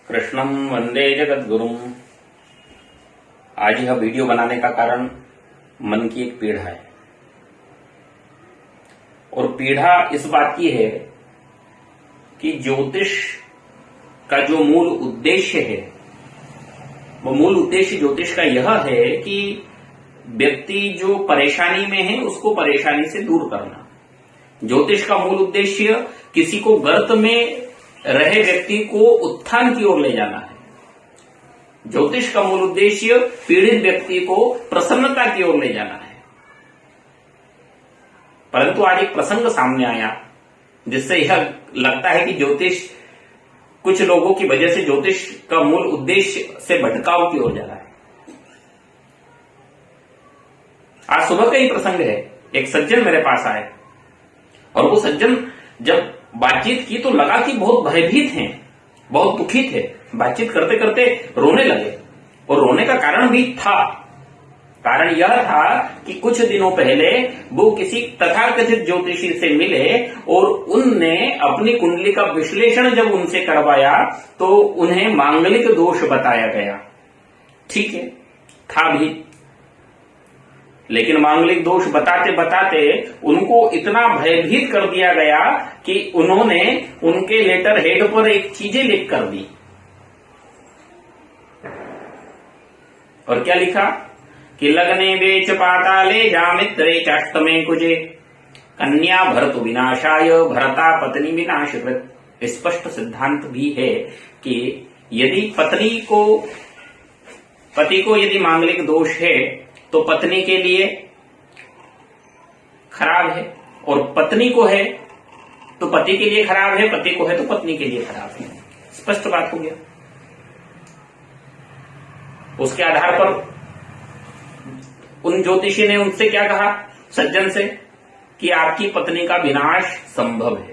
कृष्णम वंदे जगद्गुरुम। आज यह वीडियो बनाने का कारण मन की एक पीड़ा है, और पीड़ा इस बात की है कि ज्योतिष का जो मूल उद्देश्य है, वो मूल उद्देश्य ज्योतिष का यह है कि व्यक्ति जो परेशानी में है उसको परेशानी से दूर करना। ज्योतिष का मूल उद्देश्य किसी को गर्त में रहे व्यक्ति को उत्थान की ओर ले जाना है। ज्योतिष का मूल उद्देश्य पीड़ित व्यक्ति को प्रसन्नता की ओर ले जाना है। परंतु आज एक प्रसंग सामने आया जिससे यह लगता है कि ज्योतिष, कुछ लोगों की वजह से ज्योतिष का मूल उद्देश्य से भटकाव की ओर जा रहा है। आज सुबह का ही प्रसंग है। एक सज्जन मेरे पास आए और वो सज्जन जब बातचीत की तो लगा कि बहुत भयभीत हैं, बहुत दुखी थे। बातचीत करते करते रोने लगे, और रोने का कारण भी था। कारण यह था कि कुछ दिनों पहले वो किसी तथाकथित ज्योतिषी से मिले और उनने अपनी कुंडली का विश्लेषण जब उनसे करवाया तो उन्हें मांगलिक दोष बताया गया। ठीक है, था भी, लेकिन मांगलिक दोष बताते बताते उनको इतना भयभीत कर दिया गया कि उन्होंने उनके लेटर हेड पर एक चीजें लिख कर दी। और क्या लिखा कि लग्ने वेच पाताले जामित्रे चाष्टमे कुजे कन्या भरतु विनाशाय भरता पत्नी विनाशकृत। स्पष्ट सिद्धांत भी है कि यदि पति को यदि मांगलिक दोष है तो पत्नी के लिए खराब है, और पत्नी को है तो पति के लिए खराब है, पति को है तो पत्नी के लिए खराब है। स्पष्ट बात हो गया। उसके आधार पर उन ज्योतिषी ने उनसे क्या कहा, सज्जन से, कि आपकी पत्नी का विनाश संभव है।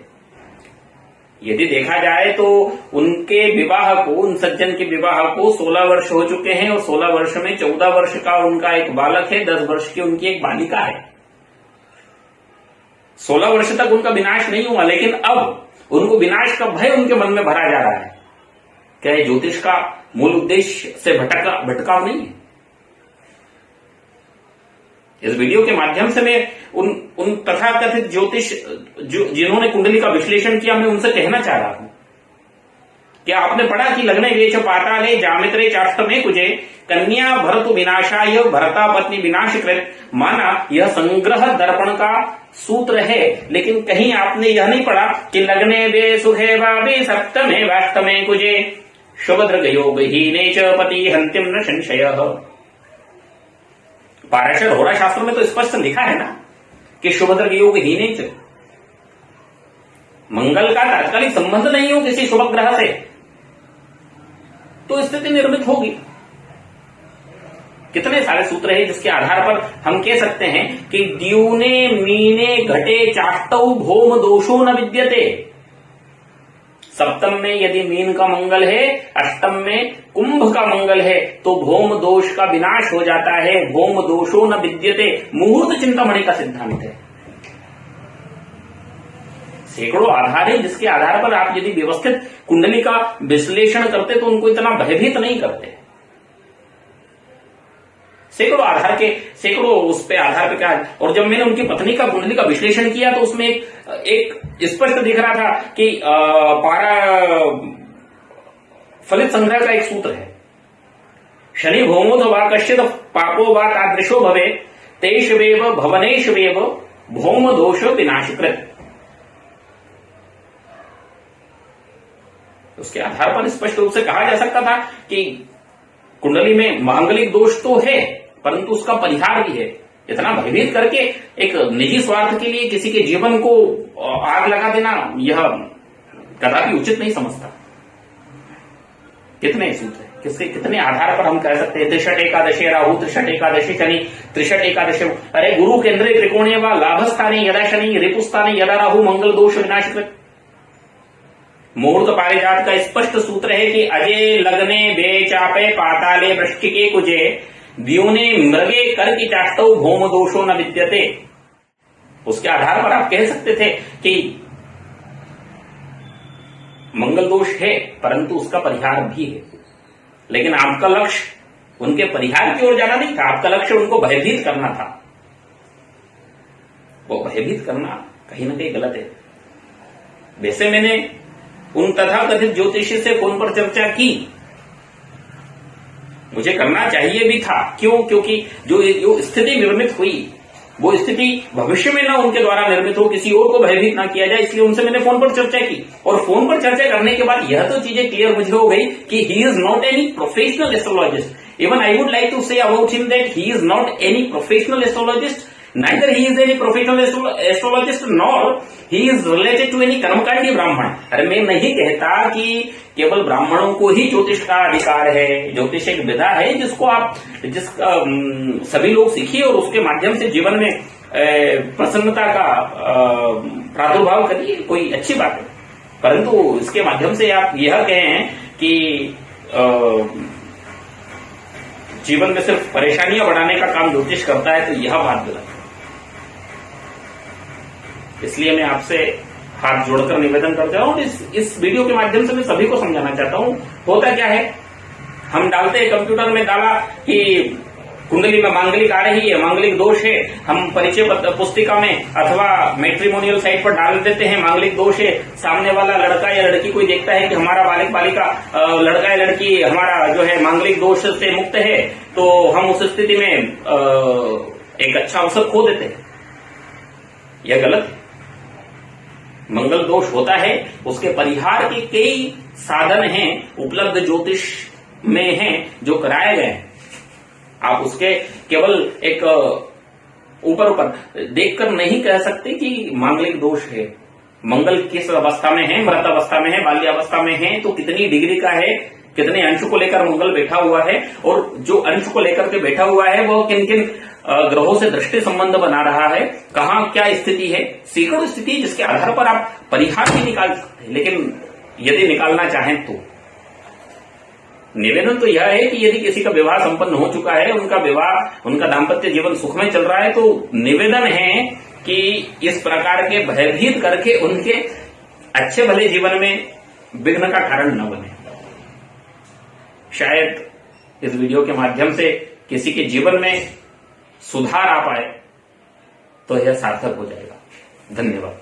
यदि देखा जाए तो उनके विवाह को, उन सज्जन के विवाह को 16 वर्ष हो चुके हैं, और 16 वर्ष में 14 वर्ष का उनका एक बालक है, 10 वर्ष की उनकी एक बालिका है। 16 वर्ष तक उनका विनाश नहीं हुआ, लेकिन अब उनको विनाश का भय उनके मन में भरा जा रहा है। क्या ये ज्योतिष का मूल उद्देश्य से भटकाव नहीं है? इस वीडियो के माध्यम से मैं उन तथाकथित ज्योतिष जिन्होंने कुंडली का विश्लेषण किया, मैं उनसे कहना चाह रहा हूं, क्या आपने पढ़ा कि लग्ने वेच पाताले जामित्रे चाष्टमे कुजे कन्या भरतु विनाशाय भरता पत्नी विनाशकृत। माना यह संग्रह दर्पण का सूत्र है, लेकिन कहीं आपने यह नहीं पढ़ा कि लग्ने वे सुखे वावे सप्तमे वाष्टमे कुजे शुभद्रग योगहीने च पति हंतिम न संशयः। पाराशर होरा शास्त्र में तो स्पष्ट लिखा है ना कि शुभद्रग योगहीने च, मंगल का तात्कालिक संबंध नहीं हो किसी शुभ ग्रह से तो स्थिति निर्मित होगी। कितने सारे सूत्र हैं जिसके आधार पर हम कह सकते हैं कि द्यूने मीने घटे चाष्टौ भौम दोषो न विद्यते। सप्तम में यदि मीन का मंगल है, अष्टम में कुंभ का मंगल है, तो भौम दोष का विनाश हो जाता है। भौम दोषो न विद्यते मुहूर्त चिंतामणि का सिद्धांत है। सैकड़ों आधार है जिसके आधार पर आप यदि व्यवस्थित कुंडली का विश्लेषण करते तो उनको इतना भयभीत नहीं करते। सैकड़ों उस पे आधार पे क्या। और जब मैंने उनकी पत्नी का कुंडली का विश्लेषण किया तो उसमें एक स्पष्ट दिख रहा था कि पारा फलित संग्रह का एक सूत्र है, शनि भौमोद वा कश्चित पापो वा तादृशो भवे तेषवेव भवनेषवेव भौम दोष विनाशकृत। उसके आधार पर स्पष्ट रूप से कहा जा सकता था कि कुंडली में मांगलिक दोष तो है, परंतु उसका परिहार भी है। इतना भयभीत करके एक निजी स्वार्थ के लिए किसी के जीवन को आग लगा देना, यह कदापि उचित नहीं समझता। कितने सूत्र है, कितने आधार पर हम कह सकते हैं त्रिषट एकादशी राहु, त्रिषट एकादशी शनि, त्रिषट एकादशी। अरे गुरु केंद्रे त्रिकोणे व लाभस्थाने यदा शनि, रिपुस्थाने यदा राहु, मंगल दोष विनाशकृत। मुहूर्त पारिजात का स्पष्ट सूत्र है कि अजय लग्ने वे चापे पाताले वृश्चिके कुजे द्यूने मृगे कर की चाष्टौ भौम दोषो न विद्यते। उसके आधार पर आप कह सकते थे कि मंगल दोष है, परंतु उसका परिहार भी है। लेकिन आपका लक्ष्य उनके परिहार की ओर जाना नहीं था, आपका लक्ष्य उनको भयभीत करना था। वो भयभीत करना कहीं ना कहीं गलत है। वैसे मैंने उन तथाकथित ज्योतिषी से फोन पर चर्चा की, मुझे करना चाहिए भी था। क्यों? क्योंकि जो स्थिति निर्मित हुई, वो स्थिति भविष्य में ना उनके द्वारा निर्मित हो, किसी और को भयभीत ना किया जाए, इसलिए उनसे मैंने फोन पर चर्चा की। और फोन पर चर्चा करने के बाद यह तो चीजें क्लियर मुझे हो गई कि he is not any professional astrologist. Even I would like to say about him that he is not any professional astrologist, neither he is any professional astrologist nor he is related to any कर्मकांडी ब्राह्मण। अरे मैं नहीं कहता कि केवल ब्राह्मणों को ही ज्योतिष का अधिकार है। ज्योतिष एक विधा है जिसका सभी लोग सीखिए और उसके माध्यम से जीवन में प्रसन्नता का प्रादुर्भाव करिए, कोई अच्छी बात है। परंतु इसके माध्यम से आप यह कहें कि जीवन में सिर्फ परेशानियां बढ़ाने का काम ज्योतिष करता है, तो यह बात गलत है। इसलिए मैं आपसे हाथ जोड़कर निवेदन करता हूं। इस वीडियो के माध्यम से मैं सभी को समझाना चाहता हूं, होता क्या है, हम डालते हैं कंप्यूटर में डाला कि कुंडली में मांगलिक आ रही है, मांगलिक दोष है, हम परिचय पुस्तिका में अथवा मैट्रिमोनियल साइट पर डाल देते हैं मांगलिक दोष है। सामने वाला लड़का या लड़की कोई देखता है कि हमारा बालिक बालिका लड़का या लड़की हमारा जो है मांगलिक दोष से मुक्त है, तो हम उस स्थिति में एक अच्छा अवसर खो देते हैं। यह गलत है। मंगल दोष होता है, उसके परिहार के कई साधन हैं, उपलब्ध ज्योतिष में हैं, जो कराए गए हैं। आप उसके केवल एक ऊपर देखकर नहीं कह सकते कि मांगलिक दोष है। मंगल किस अवस्था में है, मृत अवस्था में है, बाल्यावस्था में है, तो कितनी डिग्री का है, कितने अंश को लेकर मंगल बैठा हुआ है, और जो अंश को लेकर के बैठा हुआ है वो किन किन ग्रहों से दृष्टि संबंध बना रहा है, कहां क्या स्थिति है, सैकड़ों स्थिति, जिसके आधार पर आप परिहार भी निकाल सकते हैं। लेकिन यदि निकालना चाहें तो निवेदन तो यह है कि यदि किसी का विवाह संपन्न हो चुका है, उनका दाम्पत्य जीवन सुख में चल रहा है, तो निवेदन है कि इस प्रकार के भयभीत करके उनके अच्छे भले जीवन में विघ्न का कारण न बने। शायद इस वीडियो के माध्यम से किसी के जीवन में सुधार आ पाए तो यह सार्थक हो जाएगा। धन्यवाद।